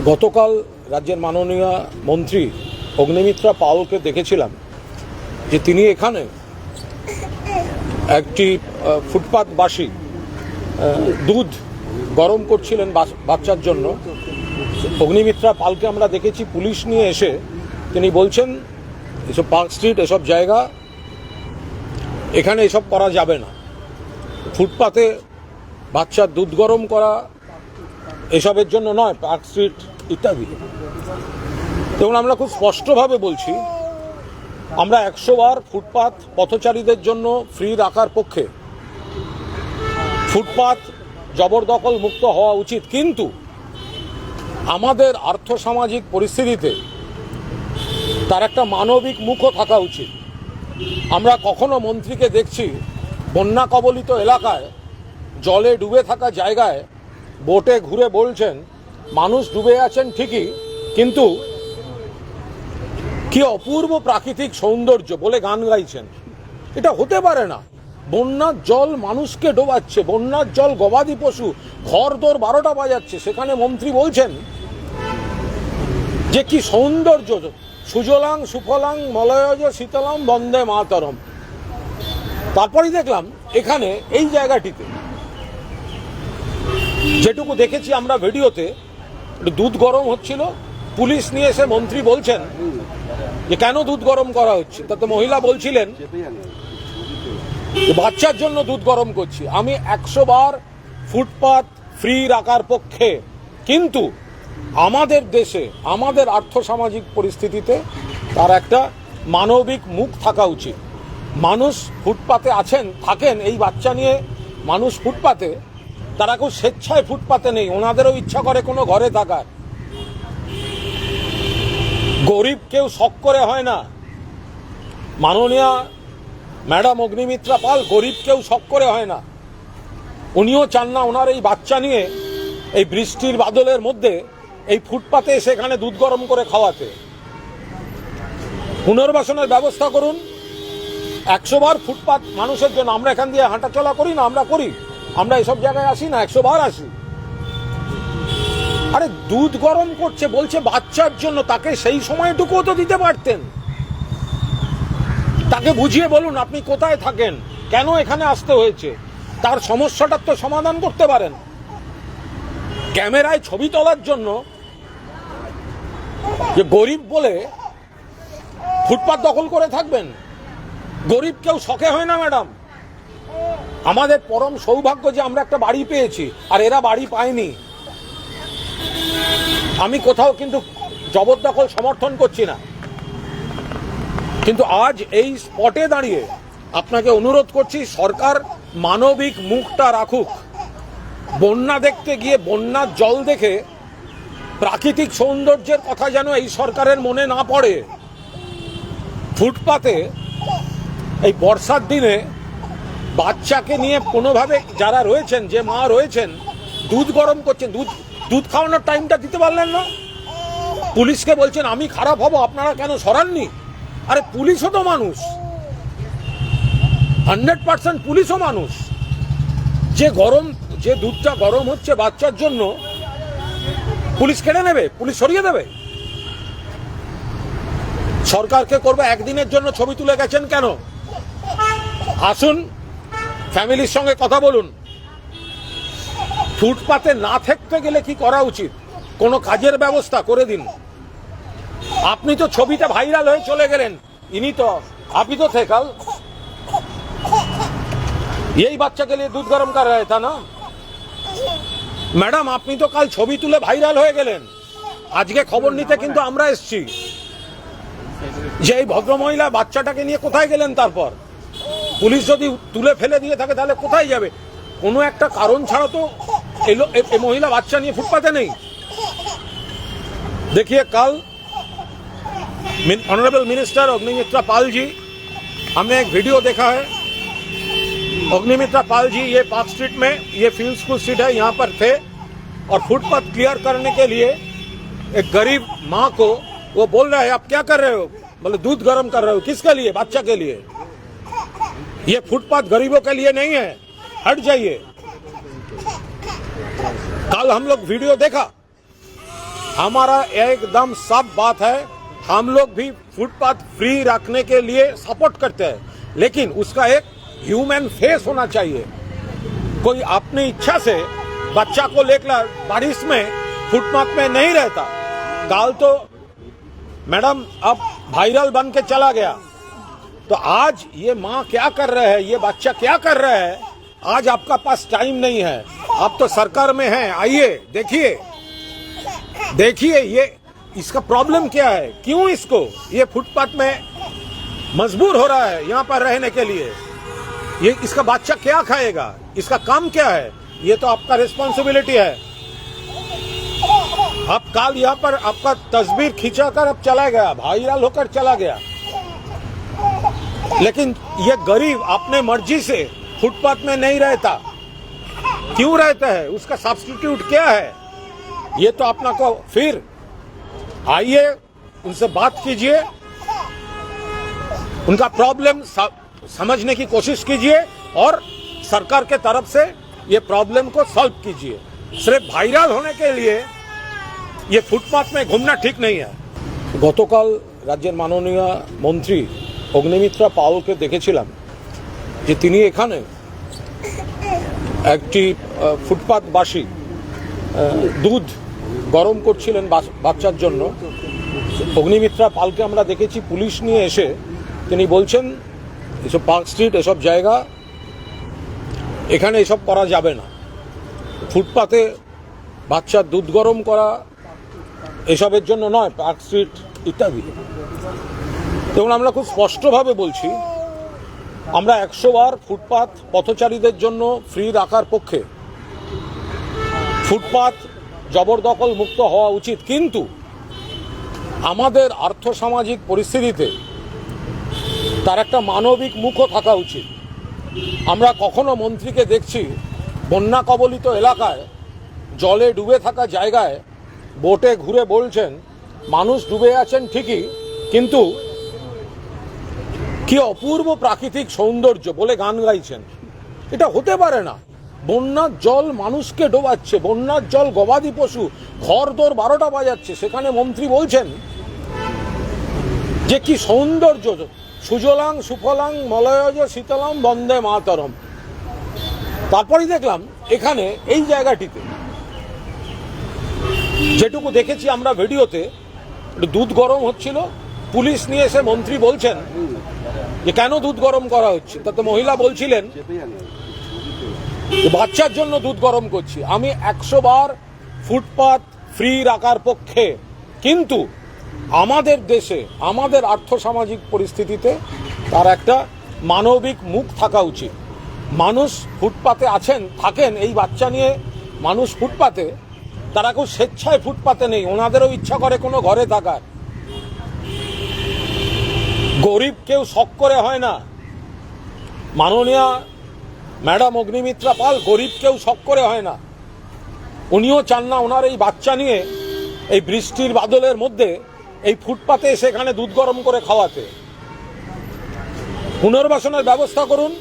গতকাল রাজ্যের মাননীয় মন্ত্রী অগ্নিমিত্রা পালকে দেখেছিলাম যে তিনি এখানে একটি ফুটপাতবাসী দুধ গরম করছিলেন বাচ্চার জন্য। অগ্নিমিত্রা পালকে আমরা দেখেছি পুলিশ নিয়ে এসে তিনি বলছেন এসব পার্ক স্ট্রিট এসব জায়গা এখানে এসব করা যাবে না, ফুটপাতে বাচ্চার দুধ গরম করা এসবের জন্য নয়, পার্ক স্ট্রিট ইত্যাদি। এবং আমরা খুব স্পষ্টভাবে বলছি আমরা 100 বার ফুটপাত পথচারীদের জন্য ফ্রি রাখার পক্ষে। ফুটপাত জবরদখল মুক্ত হওয়া উচিত, কিন্তু আমাদের আর্থসামাজিক পরিস্থিতিতে তার একটা মানবিক মুখও থাকা উচিত। আমরা কখনো মন্ত্রীকে দেখছি বন্যা কবলিত এলাকায় জলে ডুবে থাকা জায়গায় বোটে ঘুরে বলছেন মানুষ ডুবে আছেন ঠিকই, কিন্তু কি অপূর্ব প্রাকৃতিক সৌন্দর্য বলে গান গাইছেন। এটা হতে পারে না। বন্যার জল মানুষকে ডোবাচ্ছে, বন্যার জল গবাদি পশু ঘরদোর 12টা বাজাচ্ছে, সেখানে মন্ত্রী বলছেন যে কি সৌন্দর্য, সুজলাং সুফলাং মলয়জ শীতলাং বন্দে মাতরম। তারপরেই দেখলাম এখানে এই জায়গাটিতে যেটুকু দেখেছি আমরা ভিডিওতে, দুধ গরম হচ্ছিল, পুলিশ নিয়ে এসে মন্ত্রী বলছেন যে কেন দুধ গরম করা হচ্ছে। তাতে মহিলা বলছিলেন বাচ্চার জন্য দুধ গরম করছি। আমি 100 বার ফুটপাত ফ্রি রাখার পক্ষে, কিন্তু আমাদের দেশে আমাদের আর্থসামাজিক পরিস্থিতিতে তার একটা মানবিক মুখ থাকা উচিত। মানুষ ফুটপাতে থাকেন এই বাচ্চা নিয়ে, মানুষ ফুটপাতে, তারা কেউ স্বেচ্ছায় ফুটপাতে নেই, ওনাদেরও ইচ্ছা করে কোনো ঘরে থাকার। গরিব কেউ শখ করে হয় না। মাননীয় ম্যাডাম অগ্নিমিত্রা পাল গরিব কেউ শখ করে হয় না। উনিও চান না ওনার এই বাচ্চা নিয়ে এই বৃষ্টির বাদলের মধ্যে এই ফুটপাতে সেখানে দুধ গরম করে খাওয়াতে। পুনর্বাসনের ব্যবস্থা করুন। 100 বার ফুটপাত মানুষের জন্য। আমরা এখান দিয়ে হাঁটাচলা করি না, আমরা করি, আমরা এসব জায়গায় আসি না, 100 বার আসি। আরে দুধ গরম করছে বলছে বাচ্চার জন্য, তাকে সেই সময়টুকুও তো দিতে পারতেন। তাকে বুঝিয়ে বলুন আপনি কোথায় থাকেন, কেন এখানে আসতে হয়েছে, তার সমস্যাটার তো সমাধান করতে পারেন। ক্যামেরায় ছবি তোলার জন্য যে গরিব বলে ফুটপাত দখল করে থাকবেন, গরিব কেউ শখে হয় না ম্যাডাম। আমাদের পরম সৌভাগ্য যে আমরা একটা বাড়ি পেয়েছি, আর এরা বাড়ি পায়নি। আমি কোথাও কিন্তু জবরদখল সমর্থন করছি না, কিন্তু আজ এই স্পটে দাঁড়িয়ে আপনাকে অনুরোধ করছি সরকার মানবিক মুখটা রাখুক। বন্যা দেখতে গিয়ে বন্যার জল দেখে প্রাকৃতিক সৌন্দর্যের কথা যেন এই সরকারের মনে না পড়ে। ফুটপাতে এই বর্ষার দিনে বাচ্চাকে নিয়ে কোনোভাবে যারা রয়েছেন, যে মা রয়েছেন, দুধ গরম করছেন, দুধ খাওয়ানোর টাইমটা দিতে পারলেন না। পুলিশকে বলছেন আমি খারাপ হব, আপনারা কেন সরাননি। আরে পুলিশও তো মানুষ, 100% পুলিশও মানুষ। যে দুধটা গরম হচ্ছে বাচ্চার জন্য, পুলিশ কেড়ে নেবে, পুলিশ সরিয়ে দেবে। সরকারকে করবে একদিনের জন্য ছবি তুলে গেছেন কেন। আসুন ফ্যামিলির সঙ্গে কথা বলুন। ফুটপাতে না থাকতে গেলে কি করা উচিত, কোনো কাজের ব্যবস্থা করে দিন। আপনি তো ছবিটা ভাইরাল হয়ে চলে গেলেন, आप ही तो थे कल, यही बच्चा के लिए दूध गर्म कर रहे था ना ম্যাডাম। আপনি তো কাল ছবি তুলে ভাইরাল হয়ে গেলেন, আজকে খবর নিতে কিন্তু আমরা এসেছি যে এই ভদ্রমহিলা বাচ্চাটাকে নিয়ে কোথায় গেলেন। তারপর পুলিশ যদি তুলে ফেলে দিয়ে থাকে তাহলে কোথায় যাবে। কোনো একটা কারণ ছাড়া তো এই মহিলা বাচ্চা নিয়ে ফুটপাতে নেই। देखिए कल ऑनरेबल मिनिस्टर अग्निमित्रा पाल जी, हमने एक वीडियो देखा है। अग्निमित्रा पाल जी ये पार्क स्ट्रीट में, ये फील्ड स्कूल स्ट्रीट है, यहाँ पर थे और फुटपाथ क्लियर करने के लिए एक गरीब माँ को वो बोल रहा है आप क्या कर रहे हो, बोले दूध गर्म कर रहे हो। किसके लिए, बच्चा के लिए। ये फुटपाथ गरीबों के लिए नहीं है, हट जाइए। कल हम लोग वीडियो देखा, हमारा एकदम सब बात है, हम लोग भी फुटपाथ फ्री रखने के लिए सपोर्ट करते हैं, लेकिन उसका एक ह्यूमन फेस होना चाहिए। कोई अपनी इच्छा से बच्चा को लेकर बारिश में फुटपाथ में नहीं रहता। कल तो मैडम अब वायरल बन के चला गया, तो आज ये माँ क्या कर रहे हैं, ये बच्चा क्या कर रहे हैं, आज आपका पास टाइम नहीं है। आप तो सरकार में हैं, आइए देखिए ये इसका प्रॉब्लम क्या है, क्यों इसको ये फुटपाथ में मजबूर हो रहा है यहाँ पर रहने के लिए। ये इसका बच्चा क्या खाएगा, इसका काम क्या है, ये तो आपका रिस्पॉन्सिबिलिटी है। आप कल यहाँ पर आपका तस्वीर खींचाकर अब चला गया, वायरल होकर चला गया, लेकिन ये गरीब अपने मर्जी से फुटपाथ में नहीं रहता। क्यों रहता है, उसका सब्स्टिट्यूट क्या है, ये तो अपना को फिर आइए उनसे बात कीजिए, उनका प्रॉब्लम समझने की कोशिश कीजिए और सरकार के तरफ से ये प्रॉब्लम को सॉल्व कीजिए। सिर्फ वायरल होने के लिए ये फुटपाथ में घूमना ठीक नहीं है। গতকাল রাজ্যের মাননীয় মন্ত্রী অগ্নিমিত্রা পালকে দেখেছিলাম যে তিনি এখানে একটি ফুটপাথবাসী দুধ গরম করছিলেন বাচ্চার জন্য। অগ্নিমিত্রা পালকে আমরা দেখেছি পুলিশ নিয়ে এসে তিনি বলছেন এসব পার্ক স্ট্রিট এসব জায়গা এখানে এসব করা যাবে না, ফুটপাতে বাচ্চার দুধ গরম করা এসবের জন্য নয়, পার্ক স্ট্রিট ইত্যাদি। তখন আমরা খুব স্পষ্টভাবে বলছি আমরা 100 বার ফুটপাত পথচারীদের জন্য ফ্রি রাখার পক্ষে। ফুটপাত জবরদখল মুক্ত হওয়া উচিত, কিন্তু আমাদের আর্থসামাজিক পরিস্থিতিতে তার একটা মানবিক মুখও থাকা উচিত। আমরা কখনো মন্ত্রীকে দেখছি বন্যা কবলিত এলাকায় জলে ডুবে থাকা জায়গায় বোটে ঘুরে বলছেন মানুষ ডুবে আছেন ঠিকই, কিন্তু কি অপূর্ব প্রাকৃতিক সৌন্দর্য বলে গান গাইছেন। এটা হতে পারে না। বন্যার জল মানুষকে ডোবাচ্ছে, বন্যার জল গবাদি পশু ঘরদোর 12টা বাজাচ্ছে, সেখানে মন্ত্রী বলছেন যে কি সৌন্দর্য, সুজলাং সুফলাং মলয়জ শীতলম বন্দে মাতরম। তারপরেই দেখলাম এখানে এই জায়গাটিতে যেটুকু দেখেছি আমরা ভিডিওতে, দুধ গরম হচ্ছিল, পুলিশ নিয়ে এসে মন্ত্রী বলছেন যে কেন দুধ গরম করা হচ্ছে। তাতে মহিলা বলছিলেন বাচ্চার জন্য দুধ গরম করছি। আমি 100 বার ফুটপাত ফ্রি রাখার পক্ষে, কিন্তু আমাদের দেশে আমাদের আর্থসামাজিক পরিস্থিতিতে তার একটা মানবিক মুখ থাকা উচিত। মানুষ ফুটপাতে থাকেন এই বাচ্চা নিয়ে, মানুষ ফুটপাতে, তারা কেউ স্বেচ্ছায় ফুটপাতে নেই, ওনাদেরও ইচ্ছা করে কোনো ঘরে থাকার। গরিব কেউ শখ করে হয় না। মাননীয় ম্যাডাম অগ্নিমিত্রা পাল গরিব কেউ শখ করে হয় না। উনিও চান না ওনার এই বাচ্চা নিয়ে এই বৃষ্টির বাদলের মধ্যে এই ফুটপাতে সেখানে দুধ গরম করে খাওয়াতে। পুনর্বাসনের ব্যবস্থা করুন।